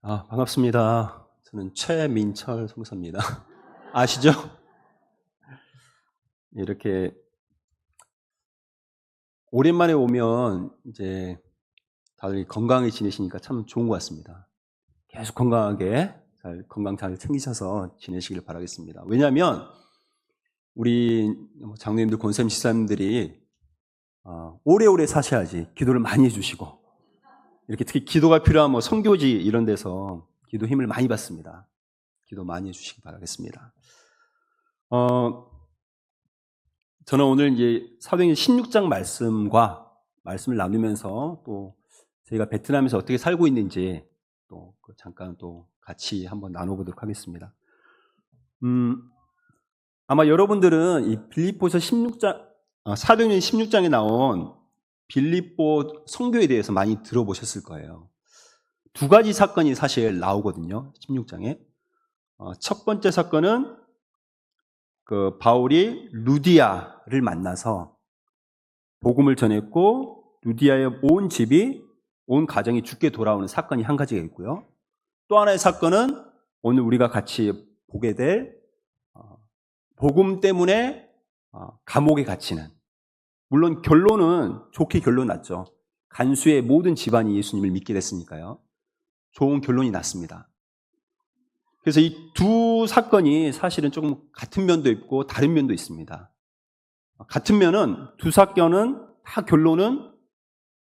반갑습니다. 저는 최민철 성사입니다. 아시죠? 이렇게 오랜만에 오면 이제 다들 건강히 지내시니까 참 좋은 것 같습니다. 계속 건강하게 건강 잘 챙기셔서 지내시길 바라겠습니다. 왜냐하면 우리 장로님들, 권사님, 집사님들이 오래오래 사셔야지 기도를 많이 해주시고, 이렇게 특히 기도가 필요한 선교지 이런 데서 기도 힘을 많이 받습니다. 기도 많이 해주시기 바라겠습니다. 저는 오늘 이제 사도행전 16장 말씀을 나누면서 또 저희가 베트남에서 어떻게 살고 있는지 또 잠깐 또 같이 한번 나눠보도록 하겠습니다. 아마 여러분들은 이 빌립보서 16장, 사도행전 16장에 나온 빌립보 선교에 대해서 많이 들어보셨을 거예요. 두 가지 사건이 사실 나오거든요. 16장에. 첫 번째 사건은 바울이 루디아를 만나서 복음을 전했고, 루디아의 온 가정이 죽게 돌아오는 사건이 한 가지가 있고요. 또 하나의 사건은 오늘 우리가 같이 보게 될 복음 때문에 감옥에 갇히는, 물론 결론은 좋게 결론 났죠. 간수의 모든 집안이 예수님을 믿게 됐으니까요. 좋은 결론이 났습니다. 그래서 이 두 사건이 사실은 조금 같은 면도 있고 다른 면도 있습니다. 같은 면은 두 사건은 다 결론은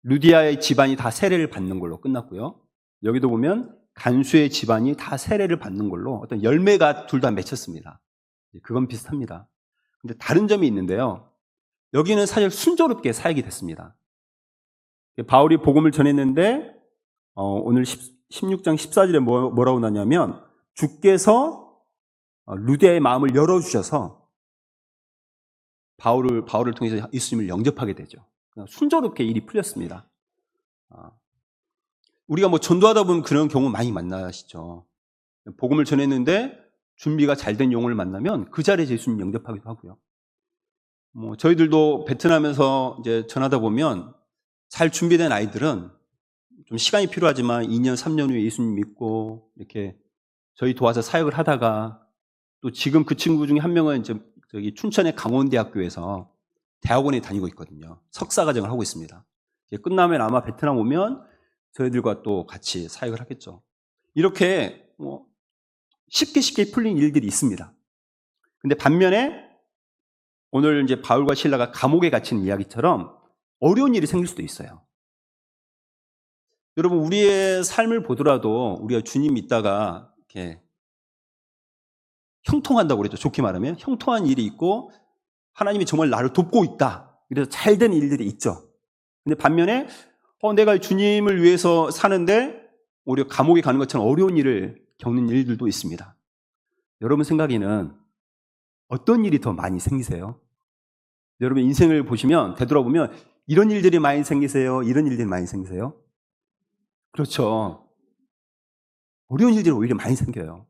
루디아의 집안이 다 세례를 받는 걸로 끝났고요. 여기도 보면 간수의 집안이 다 세례를 받는 걸로 어떤 열매가 둘 다 맺혔습니다. 그건 비슷합니다. 근데 다른 점이 있는데요. 여기는 사실 순조롭게 사역이 됐습니다. 바울이 복음을 전했는데 오늘 16장 14절에 뭐라고 나냐면, 주께서 루디아의 마음을 열어주셔서 바울을 통해서 예수님을 영접하게 되죠. 순조롭게 일이 풀렸습니다. 우리가 전도하다 보면 그런 경우 많이 만나시죠. 복음을 전했는데 준비가 잘 된 영혼을 만나면 그 자리에서 예수님 영접하기도 하고요. 저희들도 베트남에서 이제 전하다 보면 잘 준비된 아이들은 좀 시간이 필요하지만 2년, 3년 후에 예수님 믿고 이렇게 저희 도와서 사역을 하다가, 또 지금 그 친구 중에 한 명은 저기 춘천의 강원대학교에서 대학원에 다니고 있거든요. 석사 과정을 하고 있습니다. 끝나면 아마 베트남 오면 저희들과 또 같이 사역을 하겠죠. 이렇게 쉽게 풀린 일들이 있습니다. 근데 반면에 오늘 이제 바울과 실라가 감옥에 갇히는 이야기처럼 어려운 일이 생길 수도 있어요. 여러분, 우리의 삶을 보더라도 우리가 주님 믿다가 이렇게 형통한다고 그랬죠. 좋게 말하면 형통한 일이 있고 하나님이 정말 나를 돕고 있다, 그래서 잘 된 일들이 있죠. 근데 반면에 내가 주님을 위해서 사는데 오히려 감옥에 가는 것처럼 어려운 일을 겪는 일들도 있습니다. 여러분 생각에는 어떤 일이 더 많이 생기세요? 여러분 인생을 보시면, 되돌아보면 이런 일들이 많이 생기세요? 이런 일들이 많이 생기세요? 그렇죠. 어려운 일들이 오히려 많이 생겨요.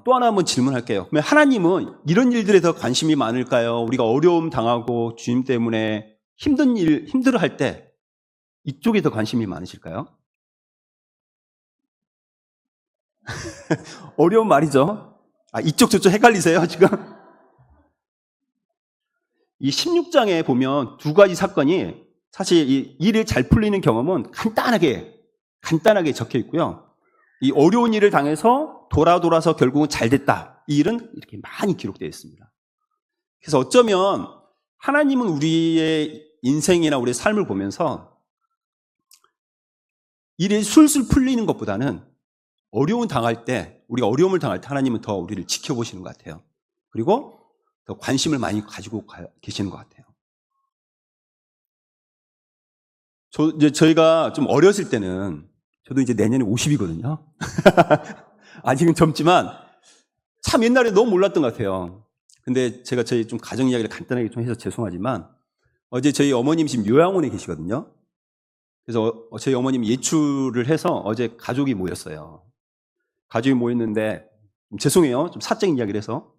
또 하나 한번 질문할게요. 그러면 하나님은 이런 일들에 더 관심이 많을까요? 우리가 어려움 당하고 주님 때문에 힘들어할 때 이쪽에 더 관심이 많으실까요? 어려운 말이죠. 이쪽 저쪽 헷갈리세요 지금? 이 16장에 보면 두 가지 사건이, 사실 이 일을 잘 풀리는 경험은 간단하게 적혀 있고요. 이 어려운 일을 당해서 돌아서 결국은 잘 됐다, 이 일은 이렇게 많이 기록되어 있습니다. 그래서 어쩌면 하나님은 우리의 인생이나 우리의 삶을 보면서 일이 술술 풀리는 것보다는 우리가 어려움을 당할 때 하나님은 더 우리를 지켜보시는 것 같아요. 그리고 더 관심을 많이 가지고 계시는 것 같아요. 저희가 좀 어렸을 때는, 저도 이제 내년에 50이거든요. 아직은 젊지만 참 옛날에 너무 몰랐던 것 같아요. 근데 제가 저희 좀 가정 이야기를 간단하게 좀 해서 죄송하지만, 어제 저희 어머님 지금 요양원에 계시거든요. 그래서 저희 어머님이 예출을 해서 어제 가족이 모였어요. 가족이 모였는데, 죄송해요, 좀 사적인 이야기를 해서.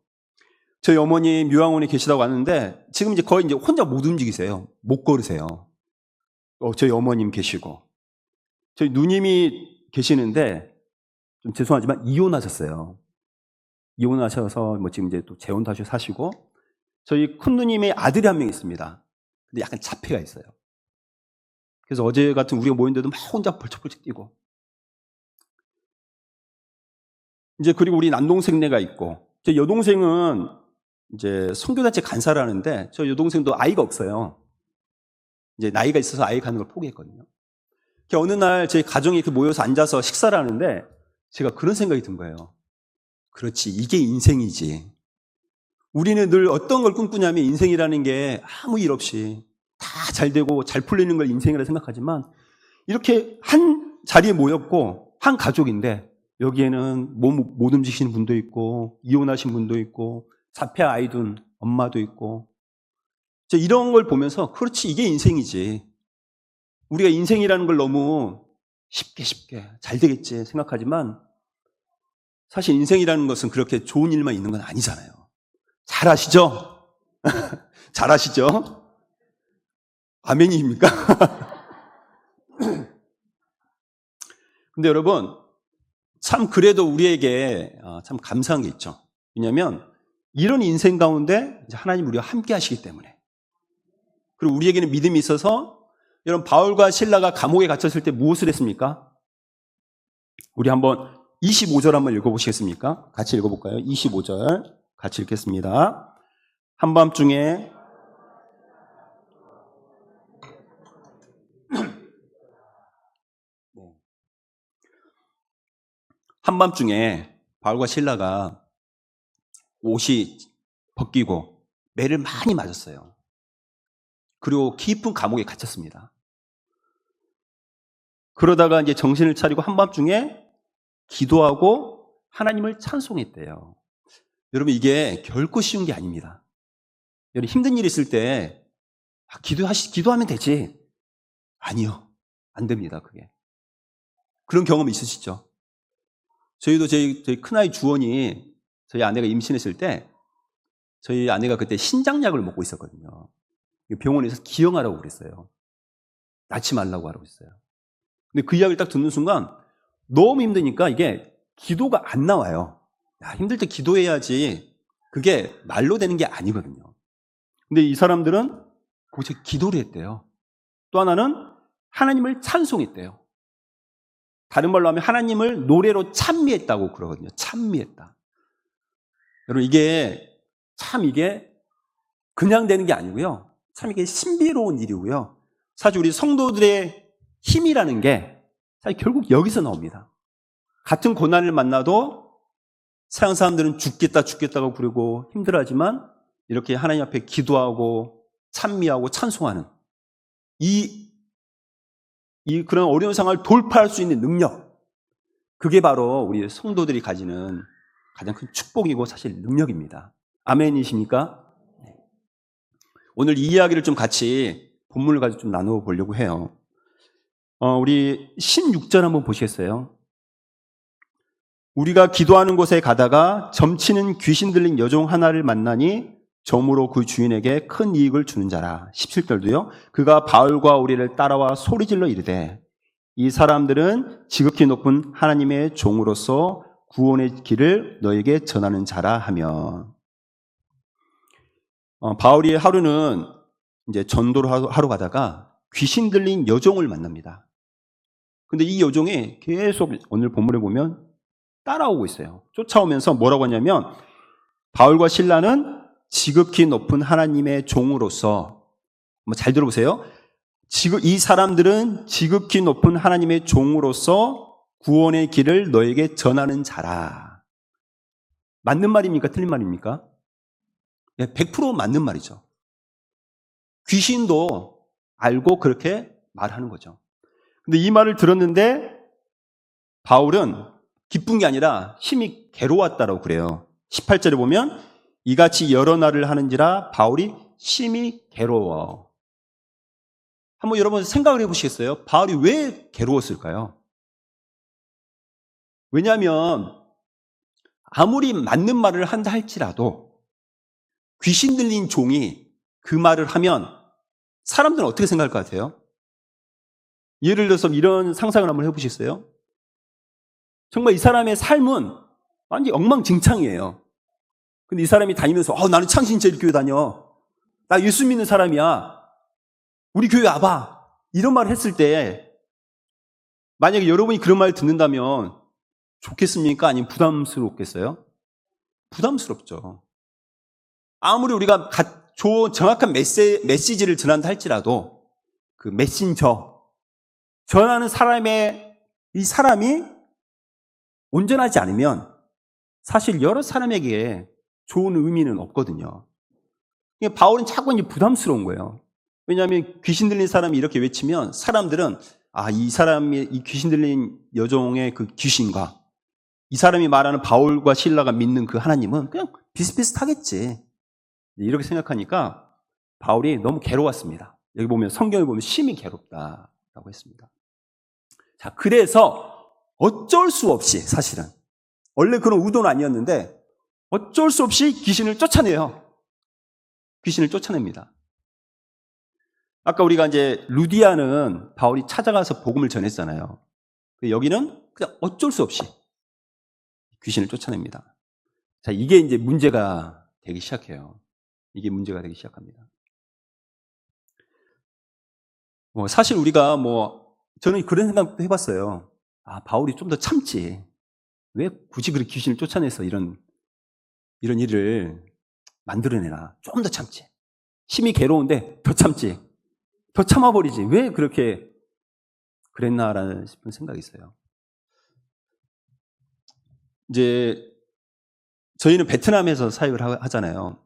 저희 어머님 요양원에 계시다고 왔는데 지금 이제 거의 혼자 못 움직이세요. 못 걸으세요. 저희 어머님 계시고, 저희 누님이 계시는데 좀 죄송하지만 이혼하셨어요. 이혼하셔서 뭐 지금 이제 또 재혼 다시 사시고 저희 큰 누님의 아들이 한 명 있습니다. 근데 약간 자폐가 있어요. 그래서 어제 같은 우리가 모였는데도 막 혼자 벌쩍벌쩍 뛰고 이제 그리고 우리 남동생네가 있고 제 여동생은 이제 선교단체 간사를 하는데 저 여동생도 아이가 없어요. 이제 나이가 있어서 아이 가는 걸 포기했거든요. 어느 날 제 가정이 이렇게 모여서 앉아서 식사를 하는데 제가 그런 생각이 든 거예요. 그렇지, 이게 인생이지. 우리는 늘 어떤 걸 꿈꾸냐면 인생이라는 게 아무 일 없이 다 잘 되고 잘 풀리는 걸 인생이라 생각하지만 이렇게 한 자리에 모였고 한 가족인데 여기에는 몸 못 움직이시는 분도 있고 이혼하신 분도 있고 자폐 아이 둔 엄마도 있고 이런 걸 보면서 그렇지, 이게 인생이지. 우리가 인생이라는 걸 너무 쉽게 잘 되겠지 생각하지만 사실 인생이라는 것은 그렇게 좋은 일만 있는 건 아니잖아요. 잘 아시죠? 잘 아시죠? 아멘입니까? 근데 여러분, 참 그래도 우리에게 참 감사한 게 있죠. 왜냐하면 이런 인생 가운데 하나님 우리와 함께 하시기 때문에, 그리고 우리에게는 믿음이 있어서, 여러분 바울과 실라가 감옥에 갇혔을 때 무엇을 했습니까? 우리 한번 25절 한번 읽어보시겠습니까? 같이 읽어볼까요? 25절 같이 읽겠습니다. 한밤중에 바울과 실라가 옷이 벗기고 매를 많이 맞았어요. 그리고 깊은 감옥에 갇혔습니다. 그러다가 이제 정신을 차리고 한밤중에 기도하고 하나님을 찬송했대요. 여러분, 이게 결코 쉬운 게 아닙니다. 여러분, 힘든 일 있을 때 기도하면 되지. 아니요, 안 됩니다. 그게. 그런 경험 있으시죠? 저희도 저희 큰아이 주원이 저희 아내가 임신했을 때 저희 아내가 그때 신장약을 먹고 있었거든요. 병원에서 기형하라고 그랬어요. 낳지 말라고 하라고 했어요. 근데 그 이야기를 딱 듣는 순간 너무 힘드니까 이게 기도가 안 나와요. 야, 힘들 때 기도해야지. 그게 말로 되는 게 아니거든요. 근데 이 사람들은 거기서 기도를 했대요. 또 하나는 하나님을 찬송했대요. 다른 말로 하면 하나님을 노래로 찬미했다고 그러거든요. 찬미했다. 여러분, 이게 그냥 되는 게 아니고요. 참 이게 신비로운 일이고요. 사실 우리 성도들의 힘이라는 게 사실 결국 여기서 나옵니다. 같은 고난을 만나도 서양 사람들은 죽겠다고 부르고 힘들어하지만 이렇게 하나님 앞에 기도하고 찬미하고 찬송하는 그런 어려운 상황을 돌파할 수 있는 능력, 그게 바로 우리 성도들이 가지는 가장 큰 축복이고 사실 능력입니다. 아멘이십니까? 오늘 이 이야기를 좀 같이 본문을 가지고 좀 나누어 보려고 해요. 우리 16절 한번 보시겠어요? 우리가 기도하는 곳에 가다가 점치는 귀신 들린 여종 하나를 만나니 점으로 그 주인에게 큰 이익을 주는 자라. 17절도요. 그가 바울과 우리를 따라와 소리질러 이르되 이 사람들은 지극히 높은 하나님의 종으로서 구원의 길을 너에게 전하는 자라 하며, 바울이 하루는 이제 전도를 하러 가다가 귀신 들린 여종을 만납니다. 근데 이 여종이 계속 오늘 본문에 보면 따라오고 있어요. 쫓아오면서 뭐라고 하냐면, 바울과 실라는 지극히 높은 하나님의 종으로서, 잘 들어보세요. 이 사람들은 지극히 높은 하나님의 종으로서 구원의 길을 너에게 전하는 자라. 맞는 말입니까? 틀린 말입니까? 100% 맞는 말이죠. 귀신도 알고 그렇게 말하는 거죠. 근데 이 말을 들었는데 바울은 기쁜 게 아니라 심히 괴로웠다라고 그래요. 18절에 보면 이같이 여러 날을 하는지라 바울이 심히 괴로워. 한번 여러분 생각을 해보시겠어요? 바울이 왜 괴로웠을까요? 왜냐하면 아무리 맞는 말을 한다 할지라도 귀신 들린 종이 그 말을 하면 사람들은 어떻게 생각할 것 같아요? 예를 들어서 이런 상상을 한번 해보시겠어요? 정말 이 사람의 삶은 완전히 엉망진창이에요. 근데 이 사람이 다니면서 나는 창신제일교회 다녀. 나 예수 믿는 사람이야. 우리 교회 와봐. 이런 말을 했을 때 만약에 여러분이 그런 말을 듣는다면 좋겠습니까? 아니면 부담스럽겠어요? 부담스럽죠. 아무리 우리가 좋은 정확한 메시지를 전한다 할지라도 그 메신저 전하는 이 사람이 온전하지 않으면 사실 여러 사람에게 좋은 의미는 없거든요. 바울은 자꾸 이제 부담스러운 거예요. 왜냐하면 귀신 들린 사람이 이렇게 외치면 사람들은 이 귀신 들린 여종의 그 귀신과 이 사람이 말하는 바울과 실라가 믿는 그 하나님은 그냥 비슷비슷하겠지. 이렇게 생각하니까 바울이 너무 괴로웠습니다. 여기 보면 성경을 보면 심히 괴롭다라고 했습니다. 자, 그래서 어쩔 수 없이 사실은 원래 그런 의도는 아니었는데 어쩔 수 없이 귀신을 쫓아내요. 귀신을 쫓아냅니다. 아까 우리가 이제 루디아는 바울이 찾아가서 복음을 전했잖아요. 여기는 그냥 어쩔 수 없이 귀신을 쫓아냅니다. 자, 이게 이제 문제가 되기 시작해요. 이게 문제가 되기 시작합니다. 사실 우리가 저는 그런 생각도 해봤어요. 바울이 좀 더 참지. 왜 굳이 그렇게 귀신을 쫓아내서 이런 일을 만들어내나. 좀 더 참지. 심히 괴로운데 더 참지. 더 참아버리지. 왜 그렇게 그랬나라는 싶은 생각이 있어요. 이제 저희는 베트남에서 사역을 하잖아요.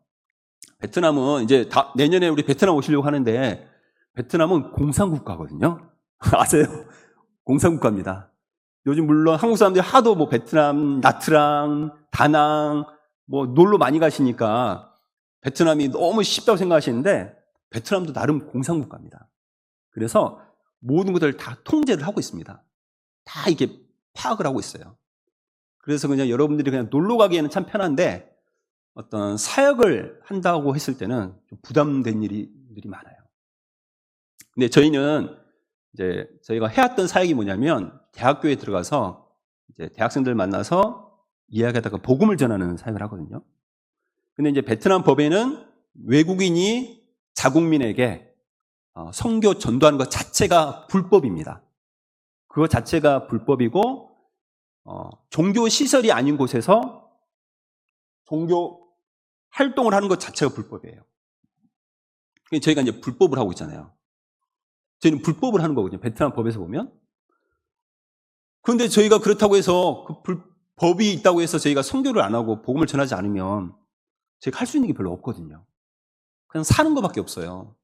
베트남은 이제 내년에 우리 베트남 오시려고 하는데 베트남은 공산국가거든요. 아세요? 공산국가입니다. 요즘 물론 한국 사람들이 하도 베트남, 나트랑, 다낭 놀러 많이 가시니까 베트남이 너무 쉽다고 생각하시는데 베트남도 나름 공산국가입니다. 그래서 모든 것들을 다 통제를 하고 있습니다. 다 이게 파악을 하고 있어요. 그래서 그냥 여러분들이 그냥 놀러 가기에는 참 편한데 어떤 사역을 한다고 했을 때는 좀 부담된 일들이 많아요. 근데 저희는 이제 저희가 해왔던 사역이 뭐냐면 대학교에 들어가서 이제 대학생들 만나서 이야기하다가 복음을 전하는 사역을 하거든요. 근데 이제 베트남 법에는 외국인이 자국민에게 선교 전도하는 것 자체가 불법입니다. 그거 자체가 불법이고 종교 시설이 아닌 곳에서 종교 활동을 하는 것 자체가 불법이에요. 저희가 이제 불법을 하고 있잖아요. 저희는 불법을 하는 거거든요. 베트남 법에서 보면. 그런데 저희가 그렇다고 해서 그 법이 있다고 해서 저희가 선교를 안 하고 복음을 전하지 않으면 저희가 할 수 있는 게 별로 없거든요. 그냥 사는 것밖에 없어요.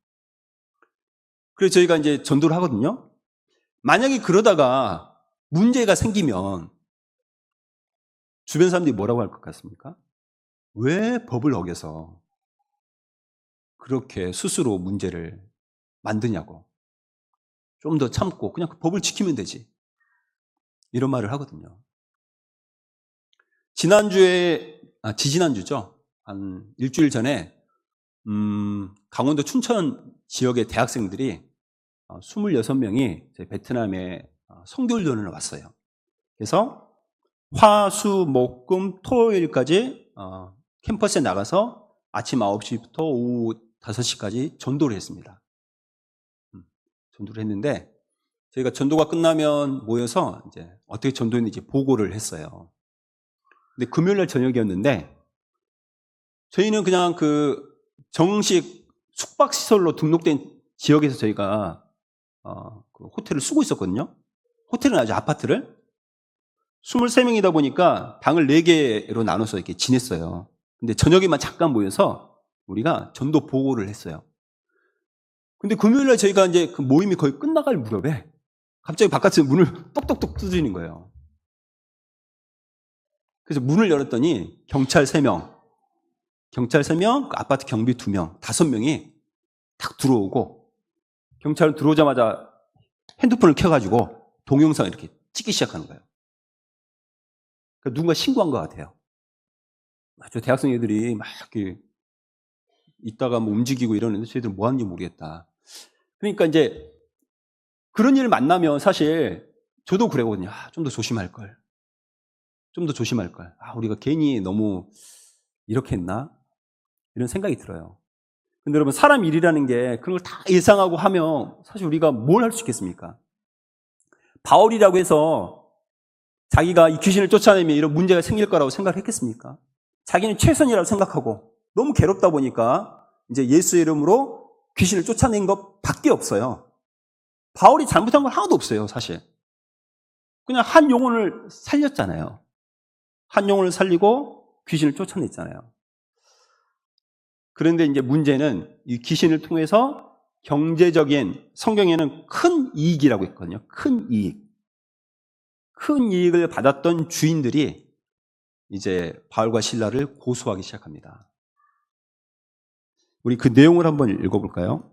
그래서 저희가 이제 전도를 하거든요. 만약에 그러다가 문제가 생기면 주변 사람들이 뭐라고 할 것 같습니까? 왜 법을 어겨서 그렇게 스스로 문제를 만드냐고. 좀 더 참고 그냥 그 법을 지키면 되지. 이런 말을 하거든요. 지지난주죠. 한 일주일 전에 강원도 춘천 지역의 대학생들이 26명이 베트남에 선교훈련을 왔어요. 그래서 화, 수, 목, 금, 토요일까지 캠퍼스에 나가서 아침 9시부터 오후 5시까지 전도를 했습니다. 전도를 했는데 저희가 전도가 끝나면 모여서 이제 어떻게 전도했는지 보고를 했어요. 근데 금요일날 저녁이었는데 저희는 그냥 그 정식 숙박시설로 등록된 지역에서 저희가 그 호텔을 쓰고 있었거든요. 호텔은 아주 아파트를 23명이다 보니까 방을 4개로 나눠서 이렇게 지냈어요. 근데 저녁에만 잠깐 모여서 우리가 전도 보고를 했어요. 근데 금요일날 저희가 이제 그 모임이 거의 끝나갈 무렵에 갑자기 바깥에서 문을 똑똑똑 두드리는 거예요. 그래서 문을 열었더니 경찰 3명, 그 아파트 경비 2명, 5명이 딱 들어오고 경찰은 들어오자마자 핸드폰을 켜가지고 동영상 이렇게 찍기 시작하는 거예요. 그러니까 누군가 신고한 것 같아요. 저 대학생 애들이 막 이렇게 있다가 움직이고 이러는데 저희들은 뭐 하는지 모르겠다. 그러니까 이제 그런 일을 만나면 사실 저도 그러거든요. 좀 더 조심할 걸. 좀 더 조심할 걸. 우리가 괜히 너무 이렇게 했나? 이런 생각이 들어요. 근데 여러분, 사람 일이라는 게 그런 걸 다 예상하고 하면 사실 우리가 뭘 할 수 있겠습니까? 바울이라고 해서 자기가 이 귀신을 쫓아내면 이런 문제가 생길 거라고 생각을 했겠습니까? 자기는 최선이라고 생각하고 너무 괴롭다 보니까 이제 예수 이름으로 귀신을 쫓아낸 것밖에 없어요. 바울이 잘못한 건 하나도 없어요, 사실. 그냥 한 영혼을 살렸잖아요. 한 영혼을 살리고 귀신을 쫓아냈잖아요. 그런데 이제 문제는 이 귀신을 통해서 경제적인, 성경에는 큰 이익이라고 했거든요. 큰 이익. 큰 이익을 받았던 주인들이 이제 바울과 실라를 고소하기 시작합니다. 우리 그 내용을 한번 읽어볼까요?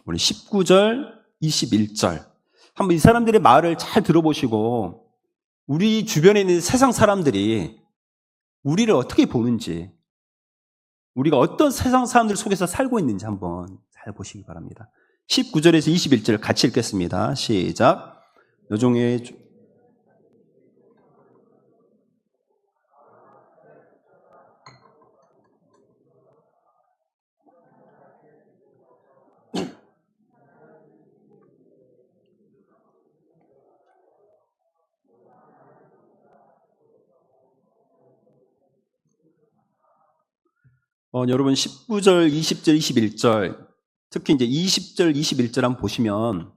우리 19절, 21절. 한번 이 사람들의 말을 잘 들어보시고 우리 주변에 있는 세상 사람들이 우리를 어떻게 보는지, 우리가 어떤 세상 사람들 속에서 살고 있는지 한번 잘 보시기 바랍니다. 19절에서 21절 같이 읽겠습니다. 시작. 여종의 여러분 19절, 20절, 21절, 특히 이제 20절, 21절 한번 보시면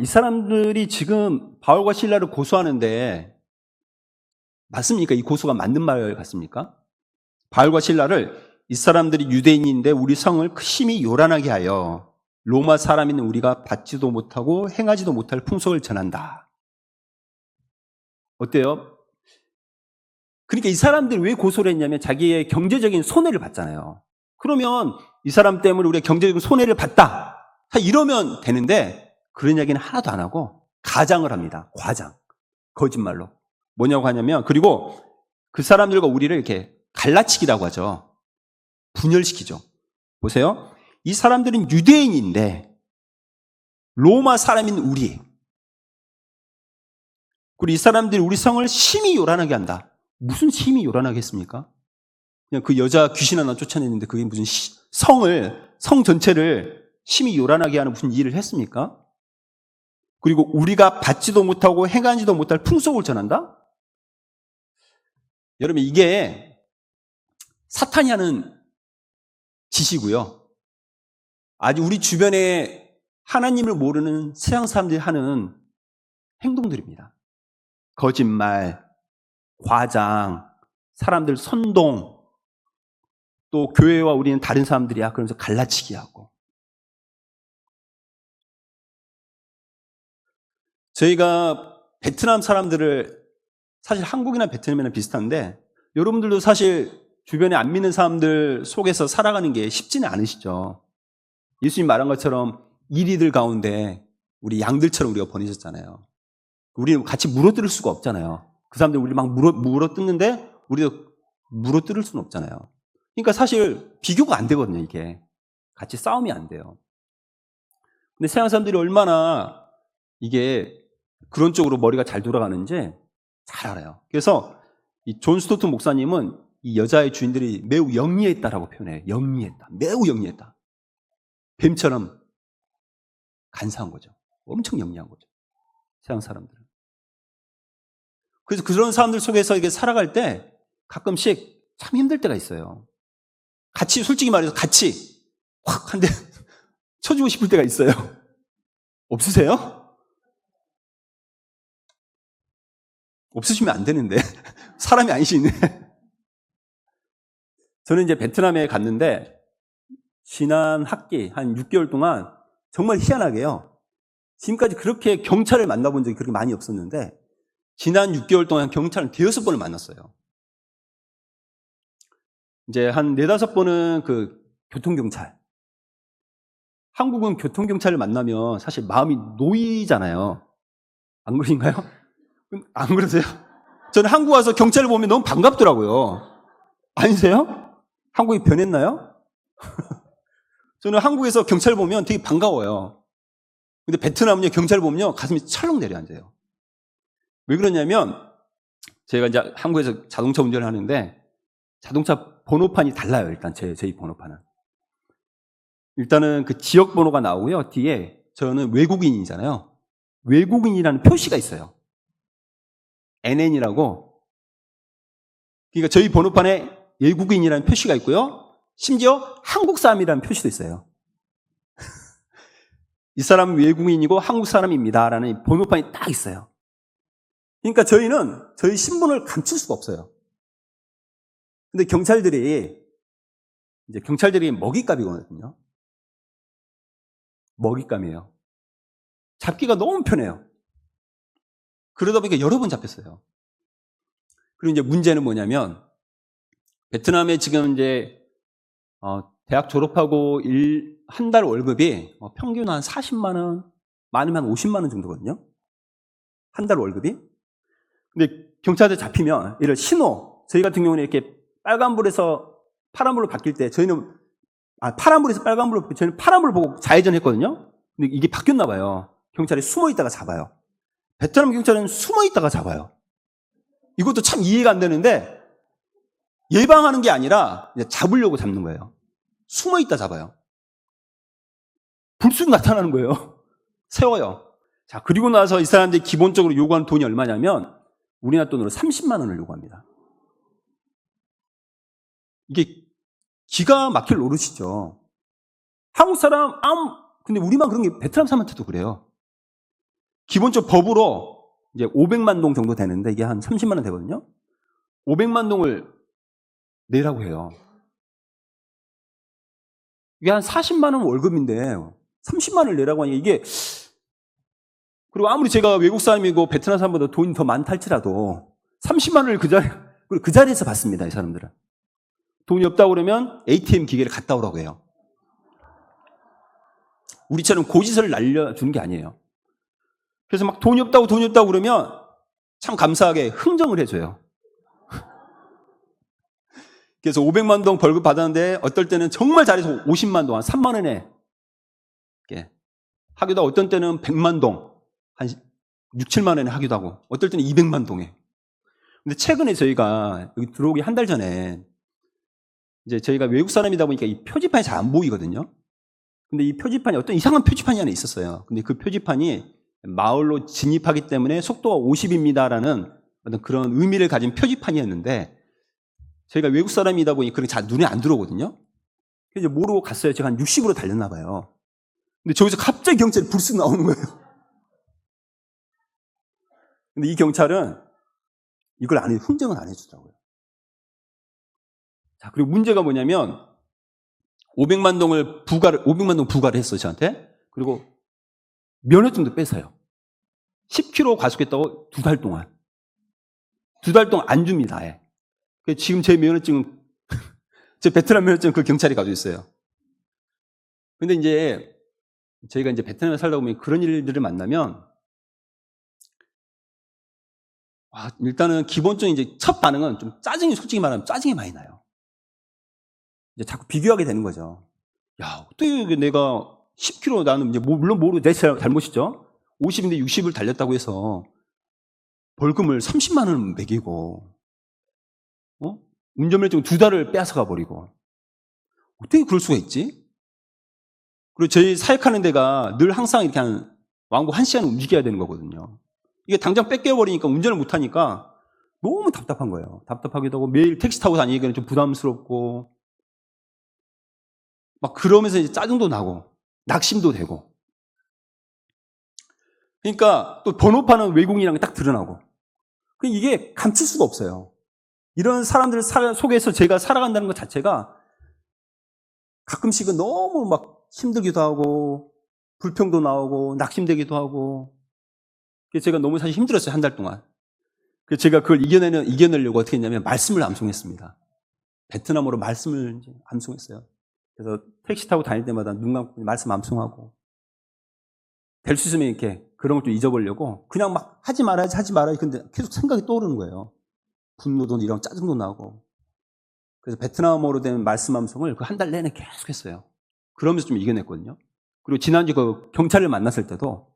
이 사람들이 지금 바울과 실라를 고소하는데 맞습니까? 이 고소가 맞는 말 같습니까? 바울과 실라를 이 사람들이 유대인인데 우리 성을 심히 요란하게 하여 로마 사람인 우리가 받지도 못하고 행하지도 못할 풍속을 전한다. 어때요? 그러니까 이 사람들이 왜 고소를 했냐면 자기의 경제적인 손해를 봤잖아요. 그러면 이 사람 때문에 우리가 경제적인 손해를 봤다. 이러면 되는데 그런 이야기는 하나도 안 하고 가장을 합니다. 과장. 거짓말로. 뭐냐고 하냐면, 그리고 그 사람들과 우리를 이렇게 갈라치기라고 하죠. 분열시키죠. 보세요. 이 사람들은 유대인인데 로마 사람인 우리, 그리고 이 사람들이 우리 성을 심히 요란하게 한다. 무슨 심히 요란하게 했습니까? 그냥 그 여자 귀신 하나 쫓아냈는데 그게 무슨 성 전체를 심히 요란하게 하는 무슨 일을 했습니까? 그리고 우리가 받지도 못하고 행하지도 못할 풍속을 전한다? 여러분, 이게 사탄이 하는 짓이고요. 아주 우리 주변에 하나님을 모르는 세상 사람들이 하는 행동들입니다. 거짓말, 과장, 사람들 선동, 또 교회와 우리는 다른 사람들이야 그러면서 갈라치기 하고. 저희가 베트남 사람들을, 사실 한국이나 베트남이나 비슷한데 여러분들도 사실 주변에 안 믿는 사람들 속에서 살아가는 게 쉽지는 않으시죠. 예수님 말한 것처럼 이리들 가운데 우리 양들처럼 우리가 보내셨잖아요. 우리는 같이 물어뜯을 수가 없잖아요. 그 사람들 우리 막 물어뜯는데 우리도 물어뜯을 수는 없잖아요. 그러니까 사실 비교가 안 되거든요. 이게 같이 싸움이 안 돼요. 근데 세상 사람들이 얼마나 이게 그런 쪽으로 머리가 잘 돌아가는지 잘 알아요. 그래서 이 존 스토튼 목사님은 이 여자의 주인들이 매우 영리했다라고 표현해요. 영리했다. 매우 영리했다. 뱀처럼 간사한 거죠. 엄청 영리한 거죠. 세상 사람들은. 그래서 그런 사람들 속에서 이게 살아갈 때 가끔씩 참 힘들 때가 있어요. 같이, 솔직히 말해서 같이 확 한 대 쳐주고 싶을 때가 있어요. 없으세요? 없으시면 안 되는데. 사람이 아니시네. 저는 이제 베트남에 갔는데 지난 학기 한 6개월 동안 정말 희한하게요. 지금까지 그렇게 경찰을 만나본 적이 그렇게 많이 없었는데 지난 6개월 동안 경찰을 5번을 만났어요. 이제 한 4-5번은 그 교통경찰. 한국은 교통경찰을 만나면 사실 마음이 놓이잖아요. 안 그러신가요? 안 그러세요? 저는 한국 와서 경찰을 보면 너무 반갑더라고요. 아니세요? 한국이 변했나요? 저는 한국에서 경찰 보면 되게 반가워요. 근데 베트남은요, 경찰 보면요, 가슴이 철렁 내려앉아요. 왜 그러냐면 제가 이제 한국에서 자동차 운전을 하는데 자동차 번호판이 달라요. 일단 저희 번호판은. 일단은 그 지역 번호가 나오고요. 뒤에 저는 외국인이잖아요. 외국인이라는 표시가 있어요. NN이라고. 그러니까 저희 번호판에 외국인이라는 표시가 있고요. 심지어 한국 사람이라는 표시도 있어요. 이 사람은 외국인이고 한국 사람입니다라는 번호판이 딱 있어요. 그러니까 저희는 저희 신분을 감출 수가 없어요. 근데 경찰들이 먹잇감이거든요. 먹잇감이에요. 잡기가 너무 편해요. 그러다 보니까 여러 번 잡혔어요. 그리고 이제 문제는 뭐냐면 베트남에 지금 이제 대학 졸업하고 한 달 월급이 평균 한 40만 원, 많으면 한 50만 원 정도거든요. 한 달 월급이. 근데 경찰들 잡히면 이를 신호, 저희 같은 경우는 이렇게 빨간불에서 파란불로 바뀔 때 저희는 파란불에서 빨간불로 저희는 파란불 보고 좌회전했거든요. 근데 이게 바뀌었나 봐요. 경찰이 숨어 있다가 잡아요. 베트남 경찰은 숨어 있다가 잡아요. 이것도 참 이해가 안 되는데 예방하는 게 아니라 잡으려고 잡는 거예요. 숨어 있다 잡아요. 불쑥 나타나는 거예요. 세워요. 자, 그리고 나서 이 사람들이 기본적으로 요구하는 돈이 얼마냐면 우리나라 돈으로 30만 원을 요구합니다. 이게 기가 막힐 노릇이죠. 한국 사람 근데 우리만 그런 게 베트남 사람한테도 그래요. 기본적으로 법으로 이제 500만 동 정도 되는데 이게 한 30만 원 되거든요. 500만 동을 내라고 해요. 이게 한 40만 원 월급인데 30만 원을 내라고 하니까 이게, 그리고 아무리 제가 외국 사람이고 베트남 사람보다 돈이 더 많다 할지라도 30만 원을 그 자리에서 받습니다. 이 사람들은. 돈이 없다고 그러면 ATM 기계를 갖다 오라고 해요. 우리처럼 고지서를 날려주는 게 아니에요. 그래서 막 돈이 없다고 그러면 참 감사하게 흥정을 해줘요. 그래서 500만 동 벌금 받았는데 어떨 때는 정말 잘해서 50만 동, 한 3만 원에 하기도 하고, 어떤 때는 100만 동, 한 6, 7만 원에 하기도 하고, 어떨 때는 200만 동에. 근데 최근에 저희가 여기 들어오기 한 달 전에 이제 저희가 외국 사람이다 보니까 이 표지판이 잘 안 보이거든요. 근데 이 표지판이 어떤 이상한 표지판이 하나 있었어요. 근데 그 표지판이 마을로 진입하기 때문에 속도가 50입니다라는 어떤 그런 의미를 가진 표지판이었는데 저희가 외국 사람이다 보니 그런 게 잘 눈에 안 들어오거든요. 그래서 모르고 갔어요. 제가 한 60으로 달렸나 봐요. 근데 저기서 갑자기 경찰이 불쑥 나오는 거예요. 근데 이 경찰은 이걸 흥정을 안 해주더라고요. 자, 그리고 문제가 뭐냐면 500만 동 부과를 했어요, 저한테. 그리고 면허증도 뺏어요. 10km 과속했다고 2달 동안. 2달 동안 안 줍니다, 아예. 지금 제 면허증은, 제 베트남 면허증 그 경찰이 가지고 있어요. 근데 이제 저희가 이제 베트남에 살다 보면 그런 일들을 만나면, 일단은 기본적인 이제 첫 반응은 좀 솔직히 말하면 짜증이 많이 나요. 이제 자꾸 비교하게 되는 거죠. 야, 어떻게 내가 10km 나는 이제 물론 모르고 내 잘못이죠. 50인데 60을 달렸다고 해서 벌금을 30만 원을 매기고, 운전면허증 2달을 빼앗아가 버리고. 어떻게 그럴 수가 있지? 그리고 저희 사역하는 데가 늘 항상 이렇게 왕복 1시간 움직여야 되는 거거든요. 이게 당장 뺏겨버리니까 운전을 못하니까 너무 답답한 거예요. 답답하기도 하고 매일 택시 타고 다니기에는 좀 부담스럽고 막 그러면서 이제 짜증도 나고 낙심도 되고. 그러니까 또 번호판은 외국인이라는 게 딱 드러나고. 이게 감출 수가 없어요. 이런 사람들 속에서 제가 살아간다는 것 자체가 가끔씩은 너무 막 힘들기도 하고 불평도 나오고 낙심되기도 하고. 그래서 제가 너무 사실 힘들었어요, 한 달 동안. 그래서 제가 그걸 이겨내려고 어떻게 했냐면 말씀을 암송했습니다. 베트남어로 말씀을 암송했어요. 그래서 택시 타고 다닐 때마다 눈 감고 말씀 암송하고. 될 수 있으면 이렇게 그런 걸 좀 잊어보려고 그냥 막 하지 말아야지. 근데 계속 생각이 떠오르는 거예요. 분노도 이런 짜증도 나고. 그래서 베트남어로 된 말씀 암송을 그 한 달 내내 계속 했어요. 그러면서 좀 이겨냈거든요. 그리고 지난주 그 경찰을 만났을 때도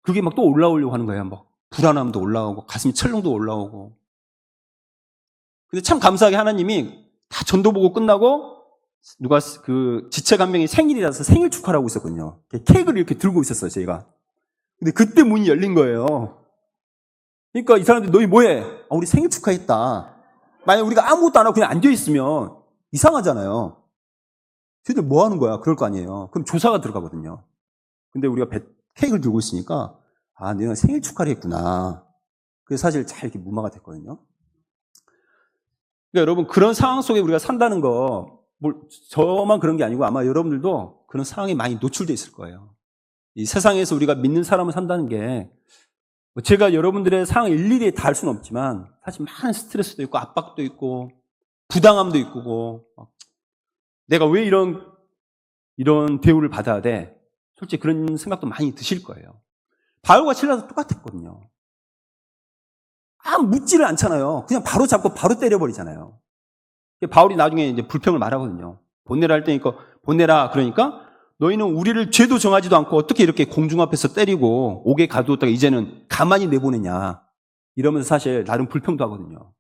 그게 막 또 올라오려고 하는 거예요. 막 불안함도 올라오고 가슴이 철렁도 올라오고. 근데 참 감사하게 하나님이 다 전도 보고 끝나고 누가 그 지체 한 명이 생일이라서 생일 축하를 하고 있었거든요. 케이크를 이렇게 들고 있었어요, 제가. 근데 그때 문이 열린 거예요. 그러니까 이 사람들이 너희 뭐해? 우리 생일 축하했다. 만약 우리가 아무것도 안 하고 그냥 앉아있으면 이상하잖아요. 쟤들 뭐 하는 거야? 그럴 거 아니에요. 그럼 조사가 들어가거든요. 근데 우리가 케이크를 들고 있으니까 너희가 생일 축하를 했구나. 그래서 사실 잘 이렇게 무마가 됐거든요. 그러니까 여러분, 그런 상황 속에 우리가 산다는 거, 저만 그런 게 아니고 아마 여러분들도 그런 상황에 많이 노출되어 있을 거예요. 이 세상에서 우리가 믿는 사람을 산다는 게, 제가 여러분들의 상황을 일일이 다 할 수는 없지만 사실 많은 스트레스도 있고 압박도 있고 부당함도 있고 내가 왜 이런 대우를 받아야 돼? 솔직히 그런 생각도 많이 드실 거예요. 바울과 실라도 똑같았거든요. 묻지를 않잖아요. 그냥 바로 잡고 바로 때려버리잖아요. 바울이 나중에 이제 불평을 말하거든요. 보내라 할 때니까 보내라 그러니까 너희는 우리를 죄도 정하지도 않고 어떻게 이렇게 공중 앞에서 때리고 옥에 가두었다가 이제는 가만히 내보내냐 이러면서 사실 나름 불평도 하거든요.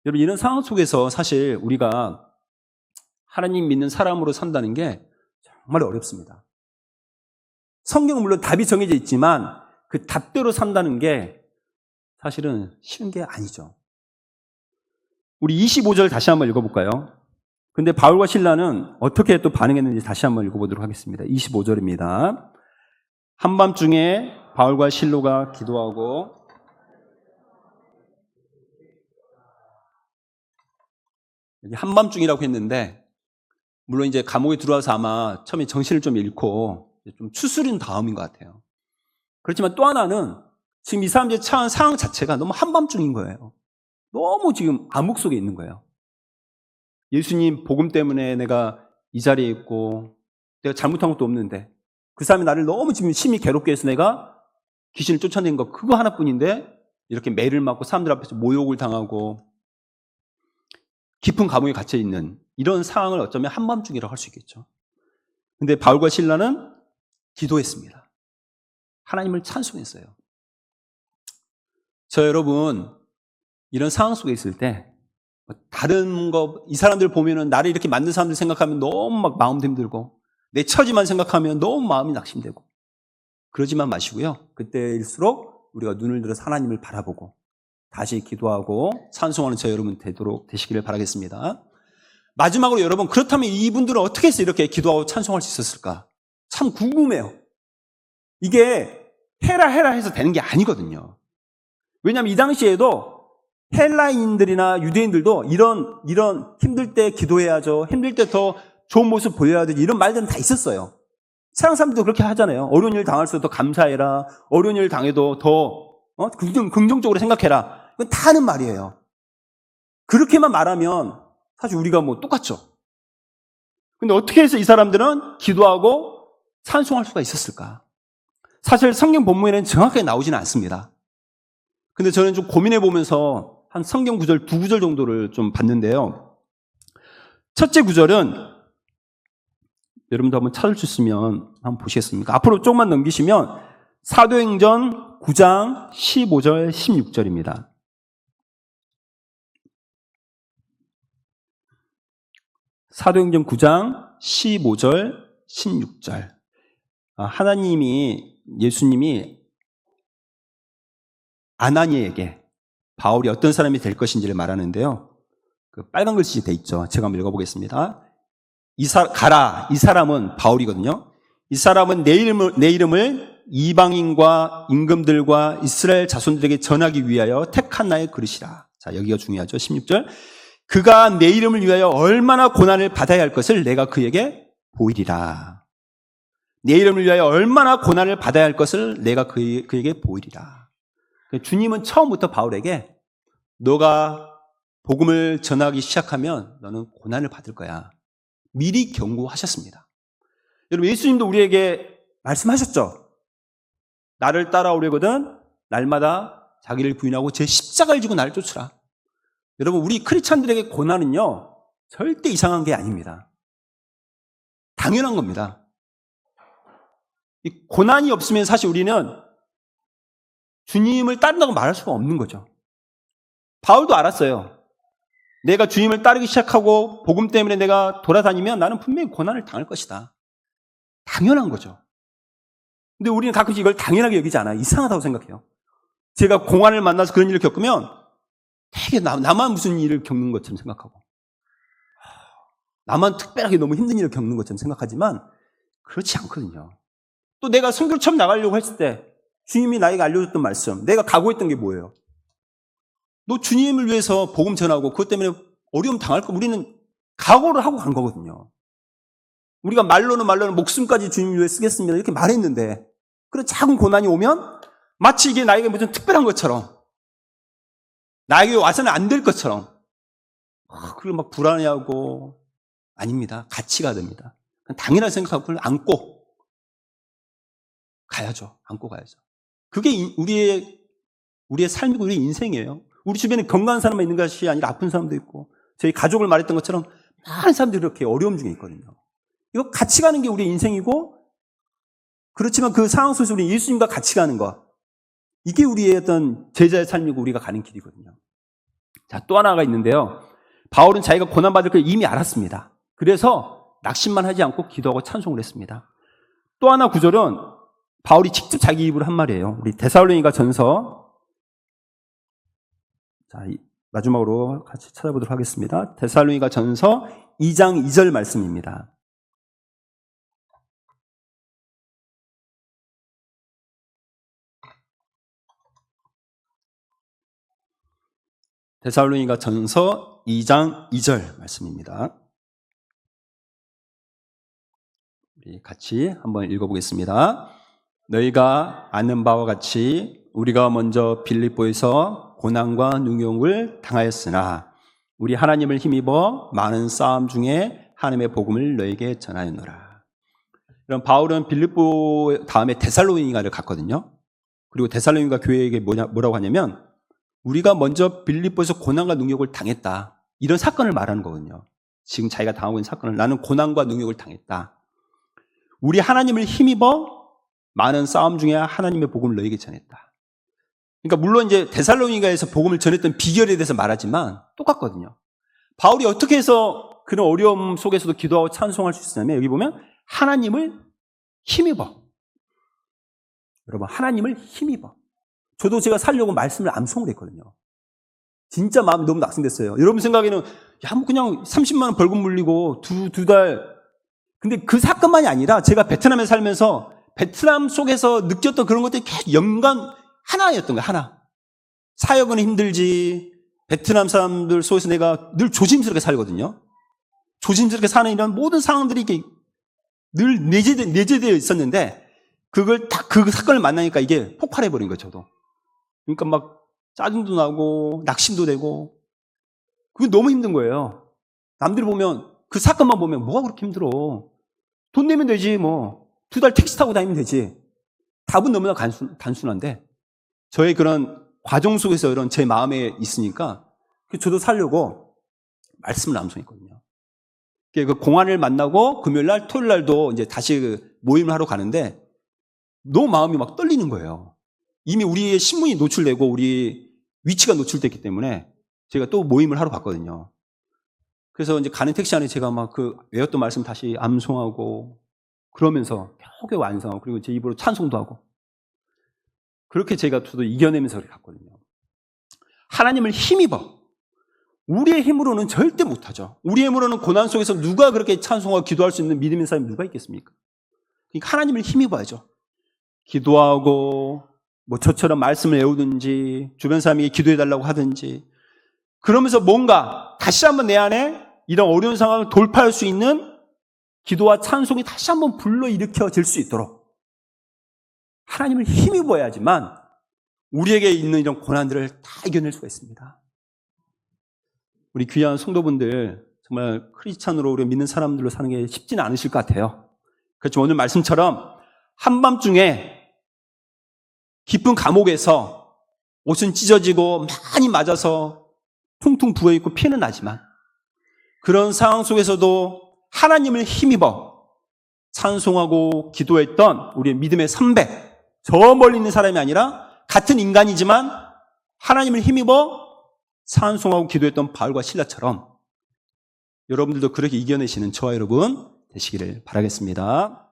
여러분, 이런 상황 속에서 사실 우리가 하나님 믿는 사람으로 산다는 게 정말 어렵습니다. 성경은 물론 답이 정해져 있지만 그 답대로 산다는 게 사실은 쉬운 게 아니죠. 우리 25절 다시 한번 읽어볼까요? 근데 바울과 실라는 어떻게 또 반응했는지 다시 한번 읽어보도록 하겠습니다. 25절입니다. 한밤중에 바울과 실로가 기도하고 여기 한밤중이라고 했는데 물론 이제 감옥에 들어와서 아마 처음에 정신을 좀 잃고 좀 추스린 다음인 것 같아요. 그렇지만 또 하나는 지금 이 사람들이 처한 상황 자체가 너무 한밤중인 거예요. 너무 지금 암흑 속에 있는 거예요. 예수님 복음 때문에 내가 이 자리에 있고 내가 잘못한 것도 없는데 그 사람이 나를 너무 지금 심히 괴롭게 해서 내가 귀신을 쫓아낸 거 그거 하나뿐인데 이렇게 매를 맞고 사람들 앞에서 모욕을 당하고 깊은 감옥에 갇혀 있는 이런 상황을 어쩌면 한밤중이라고 할 수 있겠죠. 근데 바울과 실라는 기도했습니다. 하나님을 찬송했어요. 여러분 이런 상황 속에 있을 때 다른 이 사람들 보면은 나를 이렇게 만든 사람들 생각하면 너무 막 마음도 힘들고 내 처지만 생각하면 너무 마음이 낙심되고 그러지만 마시고요. 그때일수록 우리가 눈을 들어서 하나님을 바라보고 다시 기도하고 찬송하는 여러분 되시기를 바라겠습니다. 마지막으로 여러분, 그렇다면 이분들은 어떻게 해서 이렇게 기도하고 찬송할 수 있었을까? 참 궁금해요. 이게 해라 해서 되는 게 아니거든요. 왜냐하면 이 당시에도 헬라인들이나 유대인들도 이런 힘들 때 기도해야죠. 힘들 때 더 좋은 모습 보여야 되지. 이런 말들은 다 있었어요. 세상 사람들도 그렇게 하잖아요. 어려운 일 당할수록 더 감사해라. 어려운 일 당해도 더 긍정적으로 생각해라. 이건 다 하는 말이에요. 그렇게만 말하면 사실 우리가 뭐 똑같죠. 근데 어떻게 해서 이 사람들은 기도하고 찬송할 수가 있었을까? 사실 성경 본문에는 정확하게 나오지는 않습니다. 근데 저는 좀 고민해 보면서 한 성경 구절, 2구절 정도를 좀 봤는데요. 첫째 구절은 여러분도 한번 찾을 수 있으면 한번 보시겠습니까? 앞으로 조금만 넘기시면 사도행전 9장 15절, 16절입니다. 사도행전 9장 15절, 16절. 예수님이 아나니에게 바울이 어떤 사람이 될 것인지를 말하는데요. 그 빨간 글씨 돼 있죠. 제가 한번 읽어보겠습니다. 가라. 이 사람은 바울이거든요. 이 사람은 내 이름을 이방인과 임금들과 이스라엘 자손들에게 전하기 위하여 택한 나의 그릇이라. 자, 여기가 중요하죠. 16절. 그가 내 이름을 위하여 얼마나 고난을 받아야 할 것을 내가 그에게 보이리라. 내 이름을 위하여 얼마나 고난을 받아야 할 것을 내가 그에게 보이리라. 주님은 처음부터 바울에게 너가 복음을 전하기 시작하면 너는 고난을 받을 거야. 미리 경고하셨습니다. 여러분, 예수님도 우리에게 말씀하셨죠. 나를 따라오려거든 날마다 자기를 부인하고 제 십자가를 지고 나를 쫓으라. 여러분, 우리 크리스찬들에게 고난은요 절대 이상한 게 아닙니다. 당연한 겁니다. 이 고난이 없으면 사실 우리는 주님을 따른다고 말할 수가 없는 거죠. 바울도 알았어요. 내가 주님을 따르기 시작하고 복음 때문에 내가 돌아다니면 나는 분명히 고난을 당할 것이다. 당연한 거죠. 근데 우리는 가끔씩 이걸 당연하게 여기지 않아요. 이상하다고 생각해요. 제가 공안을 만나서 그런 일을 겪으면 되게 나만 무슨 일을 겪는 것처럼 생각하고 나만 특별하게 너무 힘든 일을 겪는 것처럼 생각하지만 그렇지 않거든요. 또 내가 선교를 처음 나가려고 했을 때 주님이 나에게 알려줬던 말씀, 내가 각오했던 게 뭐예요? 너 주님을 위해서 복음 전하고 그것 때문에 어려움 당할 거 우리는 각오를 하고 간 거거든요. 우리가 말로는 목숨까지 주님을 위해 쓰겠습니다 이렇게 말했는데 그런 작은 고난이 오면 마치 이게 나에게 무슨 특별한 것처럼 나에게 와서는 안 될 것처럼 그걸 막 불안해하고 아닙니다. 같이 가야 됩니다. 당연하게 생각하고 그걸 안고 가야죠. 안고 가야죠. 그게 우리의 삶이고 우리의 인생이에요. 우리 주변에 건강한 사람만 있는 것이 아니라 아픈 사람도 있고 저희 가족을 말했던 것처럼 많은 사람들이 이렇게 어려움 중에 있거든요. 이거 같이 가는 게 우리의 인생이고 그렇지만 그 상황 속에서 우리 예수님과 같이 가는 것 이게 우리의 어떤 제자의 삶이고 우리가 가는 길이거든요. 자, 또 하나가 있는데요. 바울은 자기가 고난받을 걸 이미 알았습니다. 그래서 낙심만 하지 않고 기도하고 찬송을 했습니다. 또 하나 구절은 바울이 직접 자기 입으로 한 말이에요. 우리 데살로니가 전서 자, 마지막으로 같이 찾아보도록 하겠습니다. 데살로니가 전서 2장 2절 말씀입니다. 데살로니가 전서 2장 2절 말씀입니다. 우리 같이 한번 읽어보겠습니다. 너희가 아는 바와 같이 우리가 먼저 빌립보에서 고난과 능욕을 당하였으나 우리 하나님을 힘입어 많은 싸움 중에 하나님의 복음을 너희에게 전하였노라. 그럼 바울은 빌립보 다음에 데살로니가를 갔거든요. 그리고 데살로니가 교회에게 뭐라고 하냐면 우리가 먼저 빌립보에서 고난과 능욕을 당했다. 이런 사건을 말하는 거거든요. 지금 자기가 당하고 있는 사건을 나는 고난과 능욕을 당했다. 우리 하나님을 힘입어 많은 싸움 중에 하나님의 복음을 너희에게 전했다. 그러니까 물론 이제 데살로니가에서 복음을 전했던 비결에 대해서 말하지만 똑같거든요. 바울이 어떻게 해서 그런 어려움 속에서도 기도하고 찬송할 수 있었냐면 여기 보면 하나님을 힘입어. 여러분 하나님을 힘입어. 저도 제가 살려고 말씀을 암송을 했거든요. 진짜 마음이 너무 낙심됐어요. 여러분 생각에는 야, 뭐 그냥 30만 원 벌금 물리고 두 달. 근데 그 사건만이 아니라 제가 베트남에 살면서 베트남 속에서 느꼈던 그런 것들이 계속 연관 하나였던 거예요. 하나. 사역은 힘들지. 베트남 사람들 속에서 내가 늘 조심스럽게 살거든요. 조심스럽게 사는 이런 모든 상황들이 이게 늘 내재되어 있었는데 그걸 딱 그 사건을 만나니까 이게 폭발해버린 거예요. 저도. 그러니까 막 짜증도 나고 낙심도 되고 그게 너무 힘든 거예요. 남들이 보면 그 사건만 보면 뭐가 그렇게 힘들어. 돈 내면 되지 뭐. 2달 택시 타고 다니면 되지. 답은 너무나 단순한데 저의 그런 과정 속에서 이런 제 마음에 있으니까 저도 살려고 말씀을 암송했거든요. 그 공안을 만나고 금요일날 토요일날도 이제 다시 그 모임을 하러 가는데 너무 마음이 막 떨리는 거예요. 이미 우리의 신문이 노출되고 우리 위치가 노출됐기 때문에 제가 또 모임을 하러 갔거든요. 그래서 이제 가는 택시 안에 제가 막 그 외웠던 말씀 다시 암송하고 그러면서 겨우겨우 완성하고 그리고 제 입으로 찬송도 하고 그렇게 제가 저도 이겨내면서 갔거든요. 하나님을 힘입어. 우리의 힘으로는 절대 못하죠. 우리의 힘으로는 고난 속에서 누가 그렇게 찬송하고 기도할 수 있는 믿음의 사람이 누가 있겠습니까? 그러니까 하나님을 힘입어야죠. 기도하고 뭐 저처럼 말씀을 외우든지 주변 사람에게 기도해달라고 하든지 그러면서 뭔가 다시 한번 내 안에 이런 어려운 상황을 돌파할 수 있는 기도와 찬송이 다시 한번 불러일으켜질 수 있도록 하나님을 힘입어야지만 우리에게 있는 이런 고난들을 다 이겨낼 수가 있습니다. 우리 귀한 성도분들 정말 크리스찬으로 우리 믿는 사람들로 사는 게 쉽지는 않으실 것 같아요. 그렇지만 오늘 말씀처럼 한밤중에 깊은 감옥에서 옷은 찢어지고 많이 맞아서 퉁퉁 부어있고 피는 나지만 그런 상황 속에서도 하나님을 힘입어 찬송하고 기도했던 우리의 믿음의 선배, 저 멀리 있는 사람이 아니라 같은 인간이지만 하나님을 힘입어 찬송하고 기도했던 바울과 실라처럼 여러분들도 그렇게 이겨내시는 저와 여러분 되시기를 바라겠습니다.